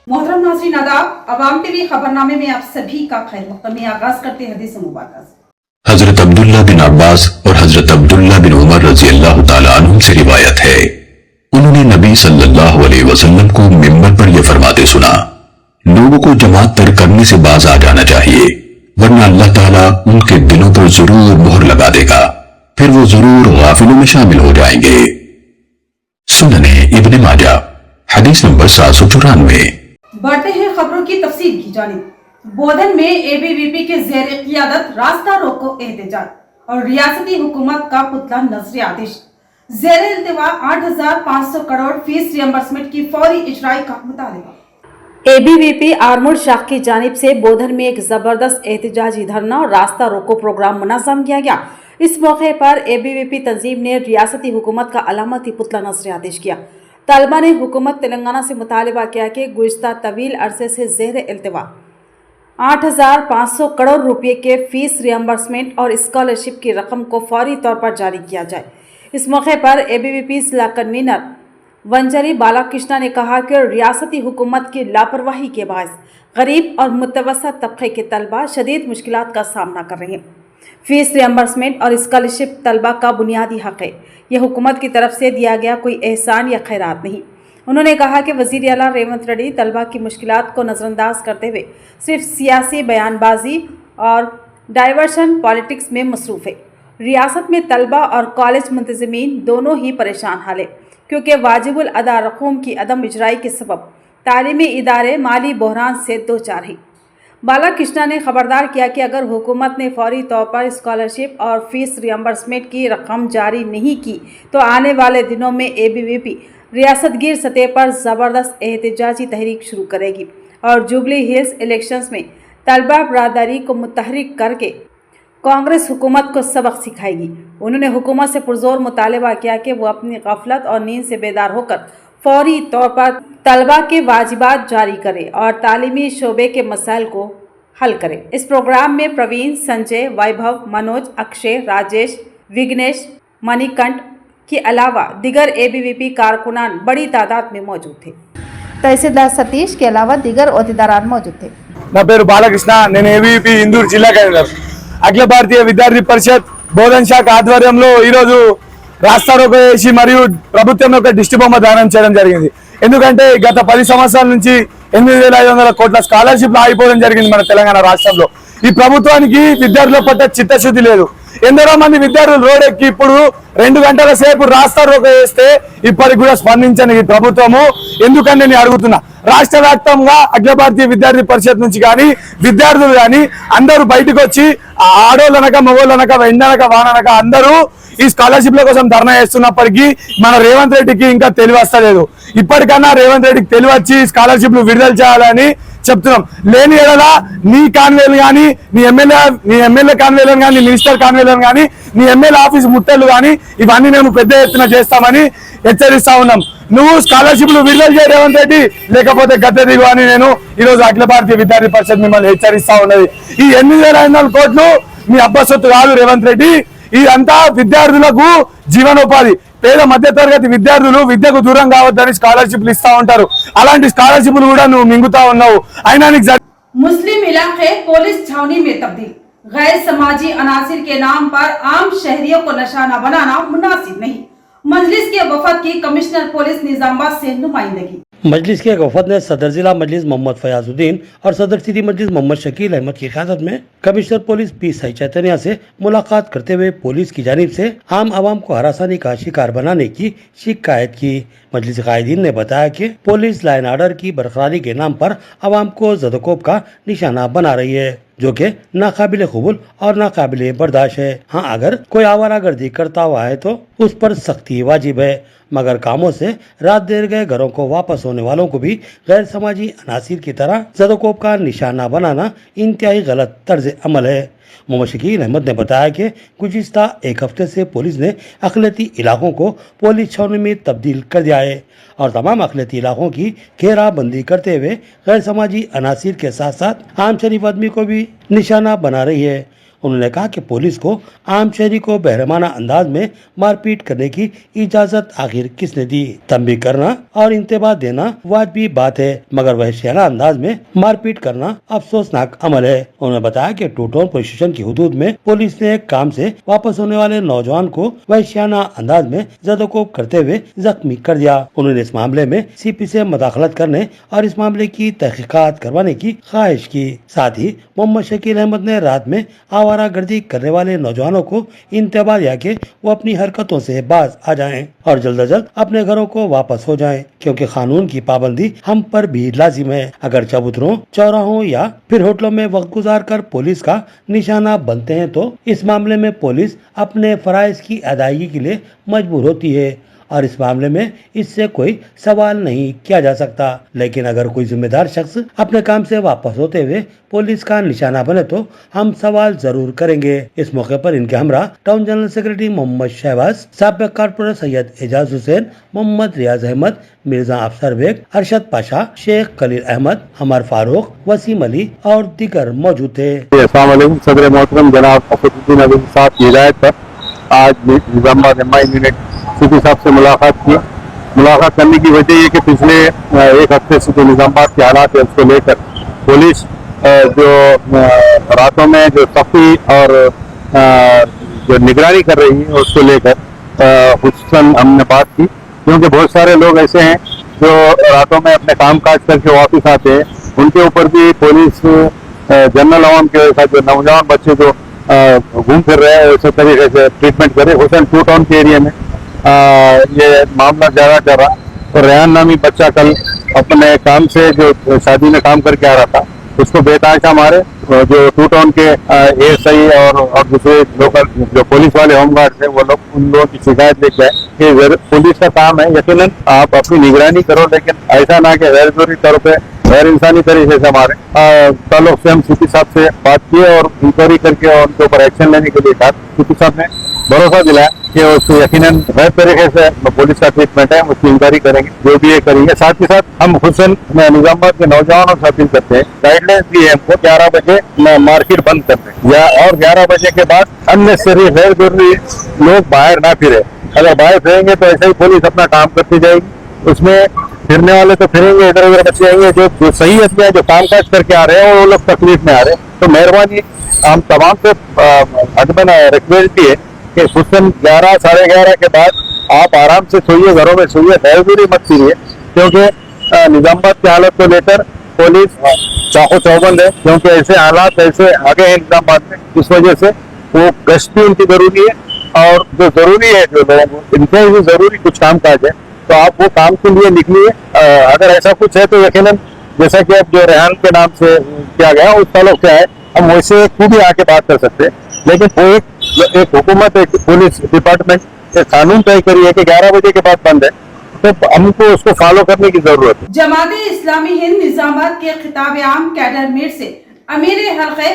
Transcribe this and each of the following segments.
मोहतरम नाज़रीन आदाब, अवाम टीवी खबरनामे में आप सभी का खैर मक़दम में आगाज करते हैं हदीस मुबारक से। हजरत अब्दुल्ला बिन अब्बास और हजरत अब्दुल्ला बिन उमर रजी अल्लाह ताला अन्हुम से रिवायत है, उन्होंने नबी सल्लल्लाहु अलैहि वसल्लम को मिंबर पर यह फरमाते सुना, लोगों को जमात तर्क करने से बाज आ जाना चाहिए, वरना अल्लाह ताला उनके दिलों पर जरूर मोहर लगा देगा, फिर वो जरूर गाफिलों में शामिल हो जाएंगे। सुनने इब्ने माजा हदीस नंबर 794। बढ़ते हैं खबरों की तफसील की जानिब। बोधन में एबीवीपी के ज़ेर क़ियादत रास्ता रोको एहतजाज और रियासती हुकूमत का पुतला नजर आतिश। ज़ेर इल्तिवा 8,500 करोड़ फीस रियम्बर्समेंट की फौरी इजराई का मुतालिबा। एबीवीपी आर्मुड शाख की जानिब से बोधन में एक जबरदस्त एहतजाजी धरना और रास्ता रोको प्रोग्राम मुनज़्ज़म किया गया। इस मौके पर एबीवीपी तंजीम ने रियासती हुकूमत का अलामती पुतला नजर आतिश किया। तलबा ने हुकूमत तेलंगाना से मुतालिबा किया कि गुज़िश्ता तवील अरसे से ज़ेर इल्तिवा 8,500 करोड़ रुपये के फीस रियम्बर्समेंट और स्कॉलरशिप की रकम को फौरी तौर पर जारी किया जाए। इस मौके पर एबीवीपी जिला कन्वीनर वंजरी बालाकृष्णा ने कहा कि रियासती हुकूमत की लापरवाही के बायस गरीब और मुतवस्सित तबके के तलबा शदीद मुश्किलात का सामना कर रहे हैं। फीस रियम्बर्समेंट और स्कॉलरशिप तलबा का बुनियादी हक है, यह हुकूमत की तरफ से दिया गया कोई एहसान या खैरात नहीं। उन्होंने कहा कि वज़ीर आला रेवंत रेड्डी तलबा की मुश्किलात को नज़रअंदाज करते हुए सिर्फ सियासी बयानबाजी और डाइवर्शन पॉलिटिक्स में मसरूफ़ है। रियासत में तलबा और कॉलेज मुंतज़मीन दोनों ही परेशान हाल है, क्योंकि वाजिबुल अदा रकूम की अदम इजराई के सबब तालीमी इदारे माली बहरान से दो चार हैं। बालाकृष्णा ने खबरदार किया कि अगर हुकूमत ने फौरी तौर पर स्कॉलरशिप और फीस रियम्बर्समेंट की रकम जारी नहीं की तो आने वाले दिनों में एबीवीपी रियासत गिर सतह पर ज़बरदस्त एहतजाजी तहरीक शुरू करेगी और जुबली हिल्स इलेक्शंस में तलबा बरादरी को मुतहरिक करके कांग्रेस हुकूमत को सबक सिखाएगी। उन्होंने हुकूमत से पुरजोर मुतालबा किया कि वो अपनी गफलत और नींद से बेदार होकर फौरी तौर पर तलबा के वाजिबात जारी करे और तालीमी शोबे के मसाइल को हल करे। इस प्रोग्राम में प्रवीण, संजय, वैभव, मनोज, अक्षय, राजेश, विघ्नेश, मणिकंठ के अलावा दिगर एबीवीपी कारकुनान बड़ी तादाद में मौजूद थे। तहसीलदार सतीश के अलावा दिगर ओहदेदारान मौजूद थे। నా పేరు బాలకృష్ణ, నేను ఏబీవీపీ ఇందూరు జిల్లా కన్వీనర్। అఖిల భారతీయ విద్యార్థి పరిషత్ బోధన్ శాఖ ఆధ్వర్యంలో ఈరోజు రాస్తా రోకో చేసి మరియు ప్రభుత్వం యొక్క దిష్టి బొమ్మ దానం చేయడం జరిగింది। ఎందుకంటే గత 10 సంవత్సరాల నుంచి 8,500 కోట్ల స్కాలర్షిప్లు ఆగిపోవడం జరిగింది మన తెలంగాణ రాష్ట్రంలో। ఈ ప్రభుత్వానికి విద్యార్థుల పట్ల చిత్తశుద్ధి లేదు। ఎందరో మంది విద్యార్థులు రోడ్ ఎక్కి ఇప్పుడు 2 గంటల సేపు రాస్తా రోకో చేస్తే ఇప్పటికి కూడా స్పందించని ఈ ప్రభుత్వము ఎందుకని నేను అడుగుతున్నా। రాష్ట్ర వ్యాప్తంగా అఖిల భారతీయ విద్యార్థి పరిషత్ నుంచి కానీ విద్యార్థులు కానీ అందరూ బయటకు వచ్చి ఆడోళ్ళనక మగోళ్ళనక ఎండనక వాననక అందరూ ఈ స్కాలర్షిప్ల కోసం ధర్నా చేస్తున్నప్పటికీ మన రేవంత్ రెడ్డికి ఇంకా తెలివి వస్తలేదు। ఇప్పటికన్నా రేవంత్ రెడ్డికి తెలివి వచ్చి స్కాలర్షిప్లు విడుదల చేయాలని చెప్తున్నాం। లేని ఎడల నీ కాన్వేలు కానీ నీ ఎమ్మెల్యే కాన్వేలను కానీ నీ మినిస్టర్ కాన్వేలను కానీ నీ ఎమ్మెల్యే ఆఫీస్ ముట్టలు కానీ ఇవన్నీ మేము పెద్ద ఎత్తున చేస్తామని హెచ్చరిస్తా ఉన్నాం। నువ్వు స్కాలర్షిప్లు విడుదల చేయ రేవంత్ రెడ్డి, లేకపోతే గద్దె దిగు అని నేను ఈరోజు అఖిల భారతీయ విద్యార్థి పరిషత్ మిమ్మల్ని హెచ్చరిస్తా ఉన్నది। ఈ 8,500 కోట్లు మీ అబ్బా సొత్తు కాదు రేవంత్ రెడ్డి, ఇదంతా విద్యార్థులకు జీవనోపాధి। పేద మధ్య తరగతి విద్యార్థులు విద్యకు దూరం కావద్దని స్కాలర్షిప్లు ఇస్తా ఉంటారు, అలాంటి స్కాలర్షిప్లు కూడా నువ్వు మింగుతా ఉన్నావు। అయినా నీకు मुस्लिम इलाके पुलिस छावनी में तब्दील, गैर समाजी अनासिर के नाम पर आम शहरियों को निशाना बनाना मुनासिब नहीं। मजलिस के वफद की कमिश्नर पुलिस निजामाबाद से नुमाइंदगी। मजलिस के वफद ने सदर जिला मजलिस मोहम्मद फयाजुद्दीन और सदर सिटी मजलिस मोहम्मद शकील अहमद की क़यादत में commissioner police P Sai Chaitanya से मुलाकात करते हुए पुलिस की जानिब से आम आवाम को हरासानी का शिकार बनाने की शिकायत की। मजलिस कायदीन ने बताया कि पुलिस लाइन आर्डर की बरकरारी के नाम पर आवाम को ज़दकोब का निशाना बना रही है, जो कि नाकाबिल कबूल और नाकाबिल बर्दाश्त है। हाँ, अगर कोई आवारागर्दी करता हुआ है तो उस पर सख्ती वाजिब है, मगर कामों से रात देर गए घरों को वापस होने वालों को भी गैर समाजी अनासिर की तरह ज़दकोब का निशाना बनाना इंतहाई गलत तर्ज अमल है। मोहम्मद शकील अहमद ने बताया कि गुज़िश्ता एक हफ्ते से पुलिस ने अक़लियती इलाकों को पुलिस छावनी में तब्दील कर दिया है और तमाम अक़लियती इलाकों की घेराबंदी करते हुए गैर समाजी अनासिर के साथ साथ आम शरीफ आदमी को भी निशाना बना रही है। उन्होंने कहा कि पुलिस को आम शहरी को बेरहमाना अंदाज में मारपीट करने की इजाजत आखिर किसने दी। तंबी करना और इंतबाह देना वाजिबी बात है, मगर वहशियाना अंदाज में मारपीट करना अफसोसनाक अमल है। उन्होंने बताया कि टू टाउन पुलिस स्टेशन की हुदूद में पुलिस ने काम से वापस होने वाले नौजवान को वहशियाना अंदाज में ज़दोकोब करते हुए जख्मी कर दिया। उन्होंने इस मामले में सीपी से मुदाखलत करने और इस मामले की तहकीकात करवाने की ख्वाहिश की। साथ ही मोहम्मद शकील अहमद ने रात में आवारा गर्दी करने वाले नौजवानों को इंतबाह दिया कि वो अपनी हरकतों से बाज आ जाएं और जल्द अज जल्द अपने घरों को वापस हो जाएं, क्योंकि कानून की पाबंदी हम पर भी लाजिम है। अगर चबूतरों, चौराहों या फिर होटलों में वक्त गुजार कर पुलिस का निशाना बनते हैं तो इस मामले में पुलिस अपने फराइज की अदायगी के लिए मजबूर होती है और इस मामले में इससे कोई सवाल नहीं किया जा सकता। लेकिन अगर कोई जिम्मेदार शख्स अपने काम से वापस होते हुए पुलिस का निशाना बने तो हम सवाल जरूर करेंगे। इस मौके पर इनके हमरा town general secretary Mohammad Shahbaz, साबिक कारपोरेटर सैयद एजाज हुसैन, मोहम्मद रियाज अहमद, मिर्जा अफसर बेग, अरशद पाशा, शेख खलील अहमद, अमर फारूक, वसीम अली और दीगर मौजूद थे। अस्सलाम वालेकुम। सदर मोहतरम जनाब असदुद्दीन अली साहब की हिदायत पर आज निजामाबाद एमआई यूनिट सीपी साहब से मुलाकात की। मुलाकात करने की वजह ये कि पिछले एक हफ्ते से जो निजामाबाद के हालात है उसको लेकर पुलिस जो रातों में जो सख्ती और जो निगरानी कर रही है उसको लेकर खुसूसन हमने बात की, क्योंकि बहुत सारे लोग ऐसे हैं जो रातों में अपने काम काज करके वापस आते हैं, उनके ऊपर भी पुलिस जनरल आवाम के साथ जो नौजवान बच्चे जो घूम फिर रहे हैं उस तरीके से ट्रीटमेंट करे। हुसैन टू टाउन के एरिया में ये मामला ज्यादा चल रहा। तो रेहान नामी बच्चा कल अपने काम से जो शादी में काम करके आ रहा था उसको बेतहाशा मारे। जो टू टाउन के एएसआई और दूसरे लोकल जो पुलिस वाले होमगार्ड थे वो लोग उन लोगों की शिकायत लेके आए कि पुलिस का काम है, यकीनन आप अपनी निगरानी करो, लेकिन ऐसा ना कि गैर जरूरी तौर पे गैर इंसानी तरीके से हमारे ताल्लुक से हम सीपी साहब से बात की और इंक्वायरी करके और उनके ऊपर एक्शन लेने के लिए कहा। सीपी साहब ने भरोसा दिलाया कि उसको यकीनन गैर तरीके से पुलिस का ट्रीटमेंट है, उसकी इंक्वायरी करेंगे, जो भी ये करेंगे। साथ ही साथ हम हुसैन निजामाबाद के नौजवानों से अपील करते हैं, गाइडलाइंस भी है हमको 11 बजे मार्केट बंद करते हैं या और 11 बजे के बाद अननेसेसरी गैर जरूरी लोग बाहर ना फिरे। अगर बाहर फिरेंगे तो ऐसे ही पुलिस अपना काम करती जाएगी, उसमें फिरने वाले तो फिरेंगे, इधर उधर बच्चे आएंगे, जो सही है जो काम काज करके आ रहे हैं वो लोग तकलीफ में आ रहे हैं। तो मेहरबानी हम तमाम से अदबन रिक्वेस्ट भी है कि हुसैन 11 साढ़े 11 के बाद आप आराम से सोइए, घरों में सोइए, गैरजरूरी मत फिरिए, क्योंकि निजामाबाद की हालत को लेकर पुलिस चाको चौबंद है, क्योंकि ऐसे हालात ऐसे आगे हैं निजामाबाद में, इस वजह से वो गश्त भी उनकी जरूरी है और जो जरूरी है जो लोगों को इनके भी जरूरी कुछ काम काज है तो आप वो काम के लिए निकलिए। अगर ऐसा कुछ है तो यकीनन जैसा कि अब जो रेहान के नाम से किया गया उस ताल्लुक से है, हम वैसे खुद भी आके बात कर सकते हैं, लेकिन वो एक हुकूमत, एक पुलिस डिपार्टमेंट एक कानून तय करी है कि 11 बजे के बाद बंद है, तो हमको उसको फॉलो करने की जरूरत है। जमाते इस्लामी हिंद निजामाबाद के खिताब आम कैडर मीट से अमीर हल्के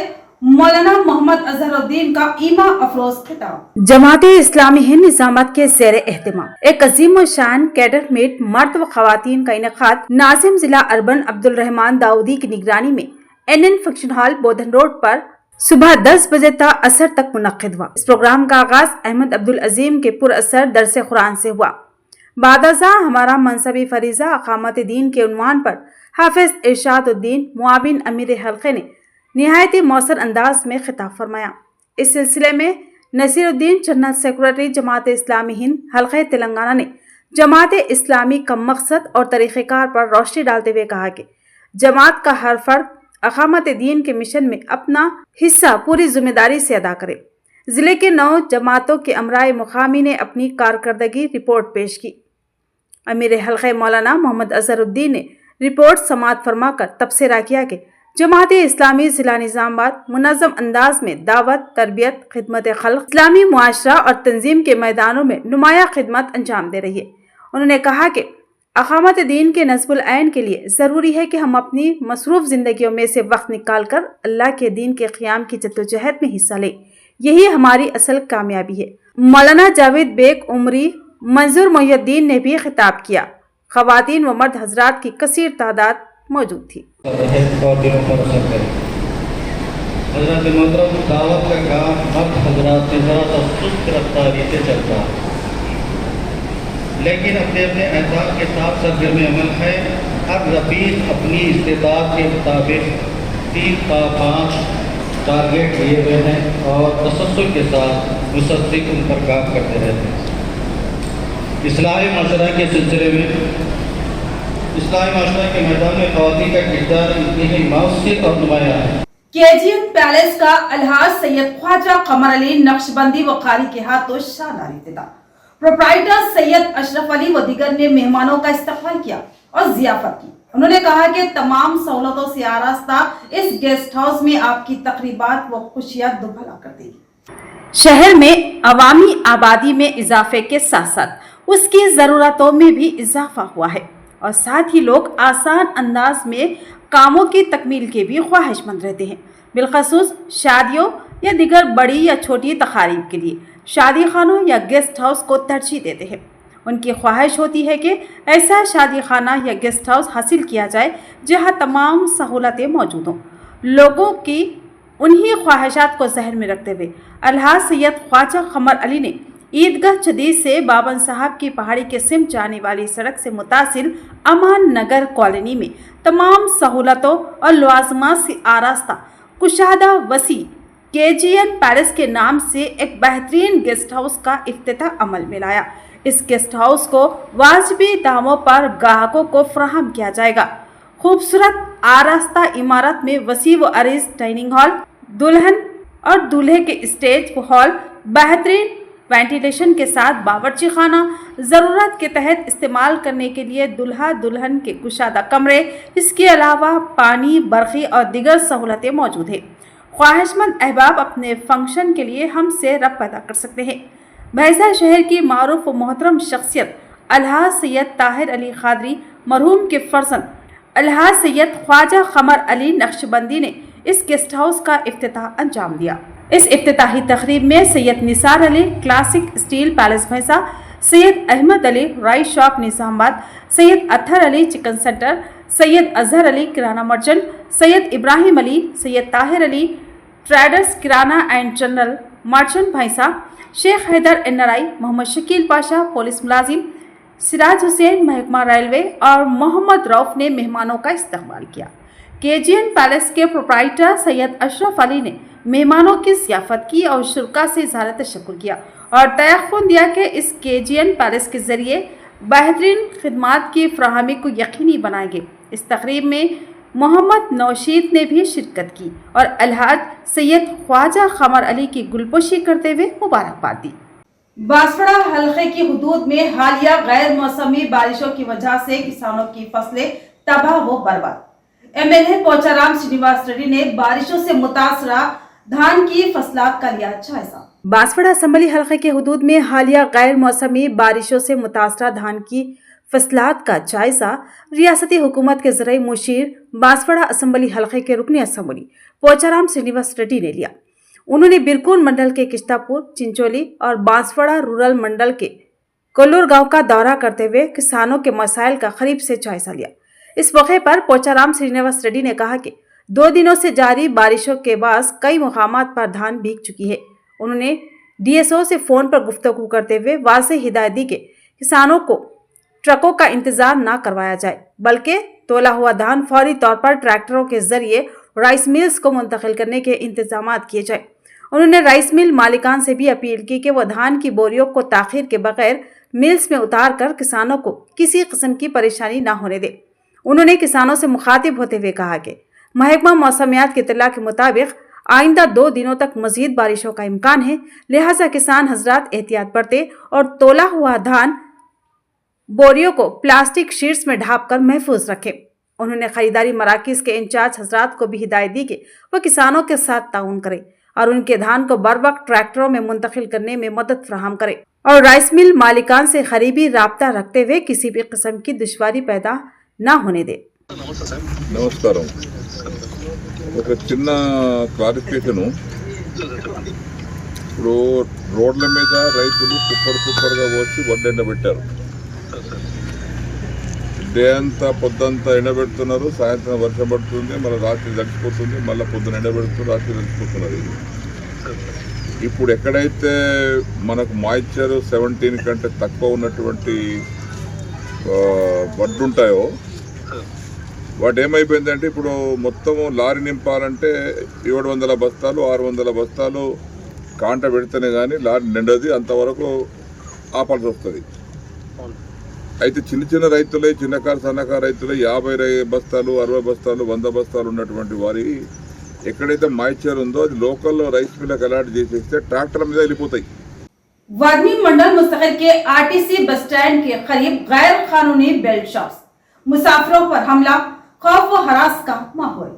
मौलाना मोहम्मद अजहरुद्दीन का ईमा अफरोज खिताब। जमाते इस्लामी हिंद निजामाबाद के ज़ेर एहतिमाम एक अजीम शान कैडर मीट मर्द व खवातीन का इनेकाद नाजिम जिला अर्बन अब्दुल रहमान दाऊदी की निगरानी में NN फंक्शन हॉल बोधन रोड पर सुबह 10 बजे तक असर तक मुनक्किद हुआ। इस प्रोग्राम का आगाज अहमद अब्दुल अजीम के पुर असर दरसे कुरान से हुआ। बादशा हमारा मनसबी फरीजा अकामत दीन के उन्वान पर हाफिज इरशाद उद्दीन मुआविन अमीर हल्के ने निहायत मौसर अंदाज में खिताब फरमाया। इस सिलसिले में नसीरुद्दीन जनरल सेक्रेटरी जमात इस्लामी हिंद हल्के तेलंगाना ने जमात इस्लामी का मकसद और तरीक़ेकार पर रोशनी डालते हुए कहा कि जमात का हर फर्द अकामत दीन के मिशन में अपना हिस्सा पूरी जिम्मेदारी से अदा करे। जिले के 9 जमातों के अमराए मुकामी ने अपनी कारकर्दगी रिपोर्ट पेश की। अमीर हल्के मौलाना मोहम्मद अजहरुद्दीन ने रिपोर्ट समाअत फरमा कर तबसरा किया कि जमात इस्लामी जिला निजामाबाद मुनज़्ज़म अंदाज में दावत, तरबियत, खिदमत खल्क, इस्लामी मुआशरा और तंजीम के मैदानों में नुमाया खिदमत अंजाम दे रही है। उन्होंने कहा कि अकामत दीन के नस्बुल ऐन के लिए ज़रूरी है कि हम अपनी मसरूफ़ ज़िंदगियों में से वक्त निकाल कर अल्लाह के दीन के क़याम की जद्दोजहद में हिस्सा लें, यही हमारी असल कामयाबी है। मौलाना जावेद बेग उमरी मंजूर मोहिउद्दीन ने भी खिताब किया। ख़वातीन व मर्द हजरात की कसीर तादाद मौजूद थी। हज़रत मोहतरम दावत का काम मर्द हजरात से ज़रा सा सुस्त रफ्तारी से चलता है, लेकिन अपने अपने अहदाफ के साथ सरगर्म अमल है। हर रफीक अपनी इस्तेताअत के मुताबिक 3 था 5 टारगेट लिए हुए हैं और तसल्सल के साथ मुसद्दिक उन पर काम करते रहते हैं। इस्लाही माशरा के सिलसिले में इस्लाही माशरा के मैदान में ख़वातीन का किरदार इतनी ही मौसूर और नुमायाँ है। केजीएन पैलेस का अलहाज सैयद ख्वाजा कमर अली नक्शबंदी व कारी के हाथों शानदार इफ्तिताह। प्रोप्राइटर सैयद अशरफ अली व दीगर ने मेहमानों का इस्तकबाल किया और जियाफत की। उन्होंने कहा कि तमाम सहूलतों से आरास्ता इस गेस्ट हाउस में आपकी तकरीबात व खुशियां दुभला कर देगी। शहर में अवामी आबादी में इजाफे के साथ साथ उसकी ज़रूरतों में भी इजाफा हुआ है और साथ ही लोग आसान अंदाज में कामों की तकमील के भी ख्वाहिशमंद रहते हैं। बिलखसूस शादियों या दिगर बड़ी या छोटी तकारीब के लिए शादी खानों या गेस्ट हाउस को तरजीह देते हैं। उनकी ख्वाहिश होती है कि ऐसा शादी खाना या गेस्ट हाउस हासिल किया जाए जहां तमाम सहूलतें मौजूद हों। लोगों की उन्हीं ख्वाहिशात को जहन में रखते हुए अलहाज सैयद ख्वाजा कमर अली ने ईदगाह जदीद से बाबन साहब की पहाड़ी के सिमत जाने वाली सड़क से मुतासिल अमान नगर कॉलोनी में तमाम सहूलतों और लवाजमात से आरास्ता कुशादा वसी केजीएन पैलेस के नाम से एक बेहतरीन गेस्ट हाउस का इफ्तिताह अमल में लाया। इस गेस्ट हाउस को वाजबी दामों पर ग्राहकों को फराहम किया जाएगा। खूबसूरत आरास्ता इमारत में वसी व अरीज डाइनिंग हॉल, दुल्हन और दूल्हे के स्टेज हॉल, बेहतरीन वेंटिलेशन के साथ बावर्ची खाना, ज़रूरत के तहत इस्तेमाल करने के लिए दुल्हा दुल्हन के कुशादा कमरे, इसके अलावा पानी, बरक़ी और दिगर सहूलतें मौजूद हैं। ख्वाहिशमंद अहबाब अपने फंक्शन के लिए हमसे रब्त पैदा कर सकते हैं। भैंसा शहर की मारूफ व मोहतरम शख्सियत अलहाज सैयद ताहिर अली खादरी मरहूम के फर्जंद अलहाज सैयद ख्वाजा कमर अली नक्शबंदी ने इस गेस्ट हाउस का इफ्तिताह अंजाम दिया। इस इफ्तिताही तकरीब में Syed Nisar Ali classic steel palace Bhainsa, Syed Ahmed Ali rice shop Nizamabad, Syed Athar Ali chicken centre, Syed Azhar Ali किराना मर्चेंट, सैयद इब्राहिम अली, सैयद ताहिर अली ट्रेडर्स किराना and general merchant Bhainsa, Sheikh Haider NRI, Mohammed Shakeel Pasha police मुलाजिम, सिराज हुसैन महकमा रेलवे और मोहम्मद रऊफ ने मेहमानों का इस्तकबाल किया। केजीएन पैलेस के प्रोप्राइटर सैयद अशरफ अली ने मेहमानों की ज़ियाफत की और शुरा से इज़हार तशक्कुर किया और तयक़ुन दिया कि इस केजीएन पैलेस के ज़रिए बेहतरीन खिदमात की फराहमी को यकीनी बनाएंगे। इस तकरीब में मोहम्मद नौशीद ने भी शिरकत की और अलहाज सैयद ख्वाजा कमर अली की गुलपोशी करते हुए मुबारकबाद दी। बांसवाड़ा हलके की हुदूद में हालिया गैर मौसमी बारिशों की वजह से किसानों की फसलें तबाह व बर्बाद। एमएलए पोचाराम श्रीनिवास रेड्डी ने बारिशों से मुतासरा धान की फसलात का लिया जायजा। बांसवाड़ा असम्बली हलके के हुदूद में हालिया गैर मौसमी बारिशों से मुतासरा धान की फसलात का जायजा रियासती हुकूमत के ज़राई मुशीर बांसवाड़ा असम्बली हलके के रुकनी असम्बली पोचाराम श्रीनिवास रेड्डी ने लिया। उन्होंने बिरकुन मंडल के किश्तापुर, चिंचोली और बांसवाड़ा रूरल मंडल के कोल्लूर गांव का दौरा करते हुए किसानों के मसाइल का करीब से जायजा लिया। इस मौके पर पोचाराम श्रीनिवास रेड्डी ने कहा कि 2 दिनों से जारी बारिशों के बाद कई मुकामात पर धान भीग चुकी है। उन्होंने डीएसओ से फोन पर गुफ्तगू करते हुए वाज़ेह हिदायत दी कि किसानों को ट्रकों का इंतजार न करवाया जाए, बल्कि तोला हुआ धान फौरी तौर पर ट्रैक्टरों के जरिए राइस मिल्स को मुंतकिल करने के इंतजाम किए जाए। उन्होंने राइस मिल मालिकान से भी अपील की कि वह धान की बोरियों को ताखीर के बगैर मिल्स में उतार कर किसानों को किसी किस्म की परेशानी न होने दे। उन्होंने किसानों से मुखातिब होते हुए कहा कि महकमा मौसमियात की इत्तला के मुताबिक आइंदा 2 दिनों तक मजीद बारिशों का इम्कान है, लिहाजा किसान हजरात एहतियात बरते और तोला हुआ धान बोरियों को प्लास्टिक शीट्स में ढाँप कर महफूज रखें। उन्होंने खरीदारी मराकिज के इंचार्ज हजरात को भी हिदायत दी कि वह किसानों के साथ ताउन करें और उनके धान को बर वक्त ट्रैक्टरों में मुंतकिल करने में मदद फराहम करें और राइस मिल मालिकान से करीबी राब्ता रखते हुए किसी भी किस्म की दुश्वारी पैदा न होने दे। నమస్కారం. ఒక చిన్న క్లారిఫికేషను. ఇప్పుడు రోడ్ల మీద రైతులు కుప్పలుగా పోసి వడ్డెండ పెట్టారు. డే అంతా పొద్దంతా ఎండబెడుతున్నారు, సాయంత్రం వర్షం పడుతుంది, మళ్ళీ రాత్రి తడిచిపోతుంది, మళ్ళీ పొద్దున ఎండబెడుతుంది, రాత్రి తడిచిపోతున్నది. ఇప్పుడు ఎక్కడైతే మనకు మాయిశ్చర్ 17 కంటే తక్కువ ఉన్నటువంటి వడ్లు ఉంటాయో వాటి ఏమైపోయిందంటే ఇప్పుడు మొత్తము లారీ నింపాలంటే 700 బస్తాలు 600 బస్తాలు కాంట పెడితేనే కానీ లారీ నిండది, అంతవరకు ఆపాల్సి వస్తుంది. అయితే చిన్న చిన్న రైతులే, చిన్నకారు సన్నకారు రైతులే 50 బస్తాలు 60 బస్తాలు 100 బస్తాలు ఉన్నటువంటి వారి ఎక్కడైతే మాయిశ్చర్ ఉందో అది లోకల్లో రైస్ మిల్లకు అలాట్ చేసేస్తే ట్రాక్టర్ మీద వెళ్ళిపోతాయి. वर्नी मंडल मुस्तकिल के आरटीसी बस स्टैंड के करीब गैर कानूनी बेल्ट शॉप्स, मुसाफिरों पर हमला, खौफ व हरास का माहौल।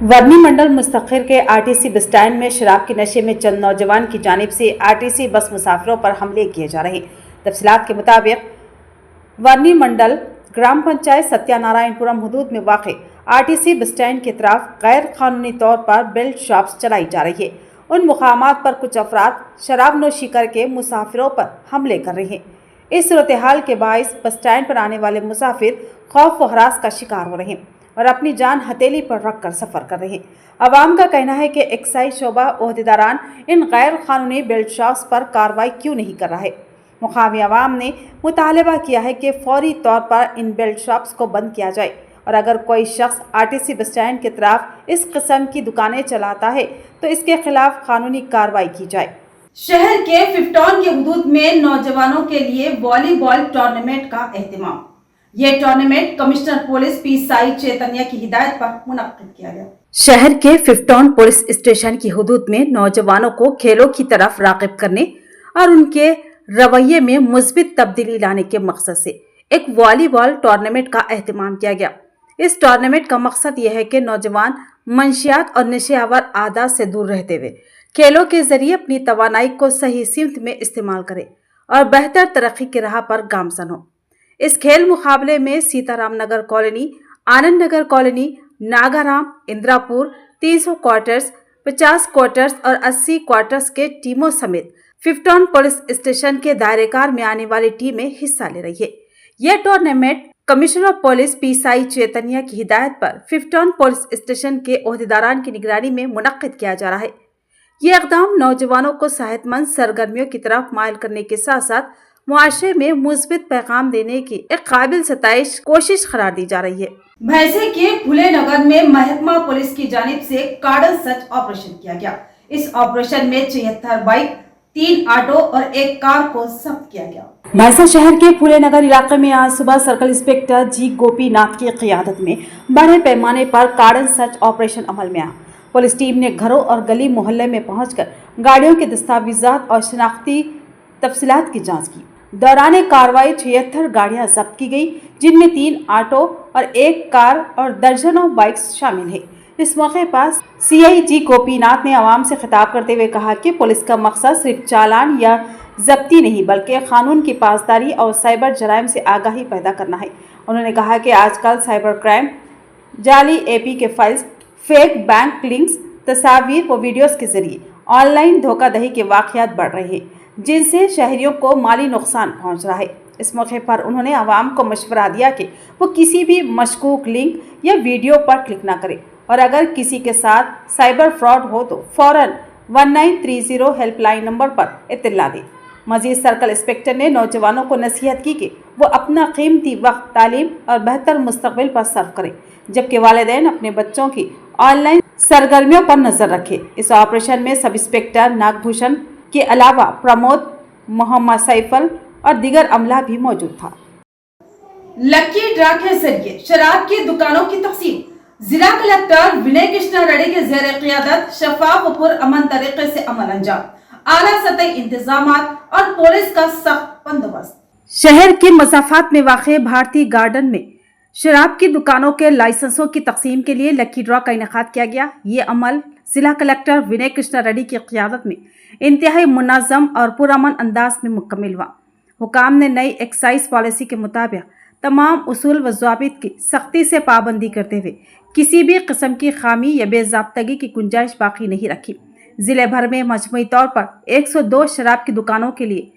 वर्नी मंडल मुस्तकिल के आरटीसी बस स्टैंड में शराब के नशे में चंद नौजवान की जानिब से आरटीसी बस मुसाफिरों पर हमले किए जा रहे हैं। तफसीलात के मुताबिक वर्नी मंडल ग्राम पंचायत सत्यानारायणपुरम हदूद में वाक़ आरटीसी बस स्टैंड की तरफ गैर कानूनी तौर पर बेल्ट शॉप्स चलाई जा रही है। उन मुकामात पर कुछ अफराद शराब नोशी करके मुसाफिरों पर हमले कर रहे हैं। इस सूरत हाल के बायस बस स्टैंड पर आने वाले मुसाफिर खौफ व हरास का शिकार हो रहे हैं और अपनी जान हथेली पर रख कर सफ़र कर रहे हैं। अवाम का कहना है कि एक्साइज शोबा ओहदेदारान इन गैर कानूनी बेल्ट शॉप्स पर कार्रवाई क्यों नहीं कर रहा है। मुकामी अवाम ने मुतालबा किया है कि फौरी तौर पर इन बेल्ट शॉप्स को बंद किया जाए और अगर कोई शख्स आरटीसी बस स्टैंड की तरफ इस किस्म की दुकानें चलाता है तो इसके खिलाफ कानूनी कार्रवाई की जाए। शहर के 15 के हदूद में नौजवानों के लिए वॉलीबॉल टूर्नामेंट का एहतमाम। ये tournament commissioner police P Sai Chaitanya की हिदायत पर मुनक्किद किया गया। शहर के 15 पुलिस स्टेशन की हदूद में नौजवानों को खेलों की तरफ राग़िब करने और उनके रवैये में मुस्बित तब्दीली लाने के मकसद से एक वॉलीबॉल टूर्नामेंट का एहतमाम किया गया। इस टूर्नामेंट का मकसद यह है कि नौजवान मंशियात और नशेआवर आदत से दूर रहते हुए खेलों के जरिए अपनी तवानाई को सही सिमत में इस्तेमाल करें और बेहतर तरक्की की राह पर गामजन हो। इस खेल मुकाबले में Sitaram Nagar colony, Anand Nagar colony, Nagaram, Indirapur 300 quarters, 50 quarters और 80 क्वार्टर्स के टीमों समेत 15 पुलिस स्टेशन के दायरेकार में आने वाली टीमें हिस्सा ले रही है। यह tournament commissioner police P Sai Chaitanya की हिदायत पर 15 पुलिस स्टेशन के ओहदेदारान की निगरानी में मुनक्किद किया जा रहा है। ये इक़दाम नौजवानों को सेहतमंद सरगर्मियों की तरफ माइल करने के साथ साथ मुआशरे में मुस्बित पैगाम देने की एक काबिल सताइश कोशिश करार दी जा रही है। भैंसे के फुले नगर में महकमा पुलिस की जानिब से कार्डन सर्च ऑपरेशन किया गया। इस ऑपरेशन में 76 बाइक, 3 ऑटो और 1 कार को जब्त किया गया। भैंसा शहर के फूले नगर इलाके में आज सुबह सर्कल इंस्पेक्टर जी गोपीनाथ की क़ियादत में बड़े पैमाने पर कार्डन सर्च ऑपरेशन अमल में आया। पुलिस टीम ने घरों और गली मोहल्ले में पहुंचकर गाड़ियों के दस्तावेजात और शनाख्ती तफसीलात की जांच की। दौरान कार्रवाई 76 गाड़ियां जब्त की गई, जिनमें 3 ऑटो और 1 कार और दर्जनों बाइक्स शामिल है। इस मौके पर सीआई जी गोपीनाथ ने आवाम से खिताब करते हुए कहा कि पुलिस का मकसद सिर्फ चालान या जब्ती नहीं बल्कि कानून की पासदारी और साइबर जराइम से आगाही पैदा करना है। उन्होंने कहा कि आजकल साइबर क्राइम, जाली एपी के फाइल्स, फेक बैंक लिंक्स, तस्वीर व वीडियोस के जरिए ऑनलाइन धोखाधड़ी के वाक़यात बढ़ रहे हैं, जिनसे शहरियों को माली नुकसान पहुंच रहा है। इस मौके पर उन्होंने आवाम को मशवरा दिया कि वो किसी भी मशकूक लिंक या वीडियो पर क्लिक न करें और अगर किसी के साथ साइबर फ्रॉड हो तो फौरन 1930 हेल्पलाइन नंबर पर इत्तला दें। मजीद सर्कल इंस्पेक्टर ने नौजवानों को नसीहत की कि वो अपना कीमती वक्त तालीम और बेहतर मुस्तकबिल पर सर्व करें, जबकि वालिदैन अपने बच्चों की ऑनलाइन सरगर्मियों पर नजर रखें। इस ऑपरेशन में सब इंस्पेक्टर नागभूषण के अलावा प्रमोद, मोहम्मद सैफल और दीगर अमला भी मौजूद था। लकी ड्रा के जरिए शराब की दुकानों की तकसीम, जिला कलेक्टर विनय कृष्णा रेड्डी के ज़ेर क़ियादत शफाफ और पुरअमन तरीके से अमल अंजाम, आला सतही इंतजामात और पुलिस का सख्त बंदोबस्त। शहर के मसाफात में वाक़े भारतीय गार्डन में शराब की दुकानों के लाइसेंसों की तकसीम के लिए लकी ड्रॉ का इनेकाद किया गया। ये अमल जिला कलेक्टर विनय कृष्णा रेड्डी की क़ियादत में इंतहाई मुनज़्ज़म और पुरअमन अंदाज में मुकम्मल हुआ। हुकाम ने नई एक्साइज पॉलिसी के मुताबिक तमाम उसूल व ज़वाबित की सख्ती से पाबंदी करते हुए किसी भी किस्म की खामी या बेज़ाब्तगी की गुंजाइश बाकी नहीं रखी। जिले भर में मजमूई तौर पर 102 शराब की दुकानों के लिए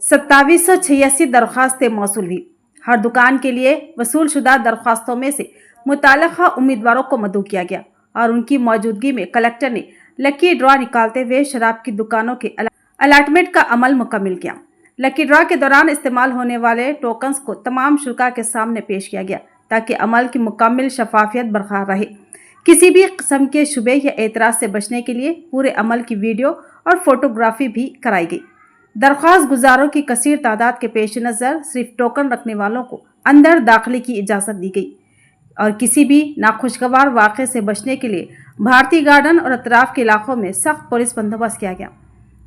2786 दरख्वास्तें मौसूल हुई। हर दुकान के लिए वसूल शुदा दरख्वास्तों में से मुताल्लिका उम्मीदवारों को मदऊ किया गया और उनकी मौजूदगी में कलेक्टर ने लकी ड्रॉ निकालते हुए शराब की दुकानों के अलाटमेंट का अमल मुकम्मल किया। लकी ड्रॉ के दौरान इस्तेमाल होने वाले टोकन्स को तमाम शुरा के सामने पेश किया गया ताकि अमल की मुकम्मल शफाफियत बरकरार रहे। किसी भी किस्म के शुबे या एतराज से बचने के लिए पूरे अमल की वीडियो और फोटोग्राफी भी कराई गई। दरख्वास्त गुजारों की कसीर तादाद के पेश नज़र सिर्फ टोकन रखने वालों को अंदर दाखिले की इजाज़त दी गई और किसी भी नाखुशगवार वाक़े से बचने के लिए भारतीय गार्डन और अतराफ के इलाकों में सख्त पुलिस बंदोबस्त किया गया।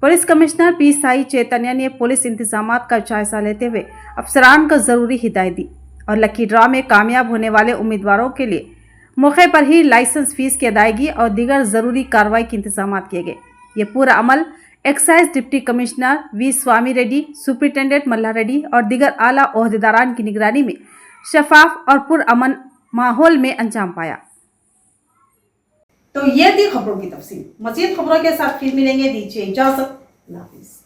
पुलिस कमिश्नर पी साई चैतन्य ने पुलिस इंतजामात का जायजा लेते हुए अफसरान को ज़रूरी हिदायत दी और लकी ड्रॉ में कामयाब होने वाले उम्मीदवारों के लिए मौके पर ही लाइसेंस फीस की अदायगी और दीगर ज़रूरी कार्रवाई के इंतजाम किए गए। ये पूरा अमल excise deputy commissioner we Swami Reddy, superintendent मल्ला रेड्डी और दीगर आला ओहदेदारान की निगरानी में शफाफ और पुरअमन माहौल में अंजाम पाया। तो ये थी खबरों की तफसील। मज़ीद खबरों के साथ फिर मिलेंगे, दीजिए इजाज़त। अल्लाह हाफ़िज़।